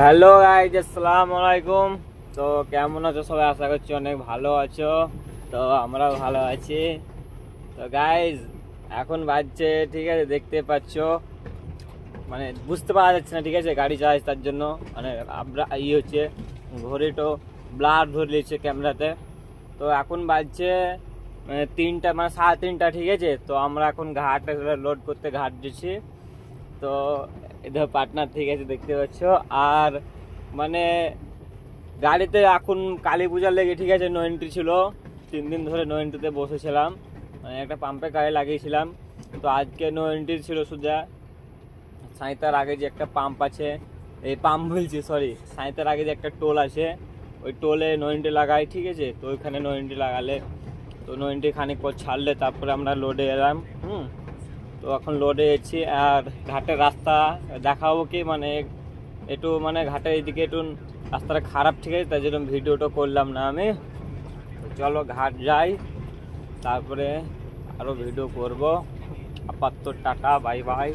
Hello guys, আসসালামু আলাইকুম। তো কেমন আছো সবাই? আশা করছি অনেক ভালো আছো। তো আমরাও ভালো আছি। তো গাইজ এখন বাজছে, ঠিক আছে, দেখতে পাচ্ছ, মানে বুঝতে পারা যাচ্ছে না, ঠিক আছে, গাড়ি চালাচ্ছি তার জন্য মানে আমরা হচ্ছে ঘড়িটো ব্লার ধরে নিয়েছে ক্যামেরাতে। তো এখন বাজছে তিনটা, মানে 3:30, ঠিক আছে। তো আমরা এখন ঘাটে লোড করতে ঘাট দিচ্ছি। তো এদের পার্টনার, ঠিক আছে, দেখতে পাচ্ছ। আর মানে গাড়িতে এখন কালী পূজার লেগে, ঠিক আছে, নো এন্ট্রি ছিল। 3 দিন ধরে নো এন্ট্রিতে বসেছিলাম, মানে একটা পাম্পে গাড়ি লাগিয়েছিলাম। তো আজকে নো এন্ট্রি ছিল সোজা। সাঁইতার আগে যে একটা পাম্প আছে, এই পাম্প বলছি, সরি, সাঁইতার আগে যে একটা টোল আছে, ওই টোলে নো এন্ট্রি লাগাই, ঠিক আছে। তো ওইখানে নো এন্ট্রি লাগালে, তো নো এন্ট্রি খানিক পর ছাড়লে তারপরে আমরা লোডে এলাম। তো এখন লোডে এসেছি। আর ঘাটের রাস্তা দেখাবো কি, মানে একটু মানে ঘাটের এইদিকে একটু রাস্তাটা খারাপ, ঠিক আছে, তাই জন্য ভিডিওটা করলাম না আমি। তো চলো ঘাট যাই, তারপরে আরও ভিডিও করব। আপাতত টাটা, বাই বাই।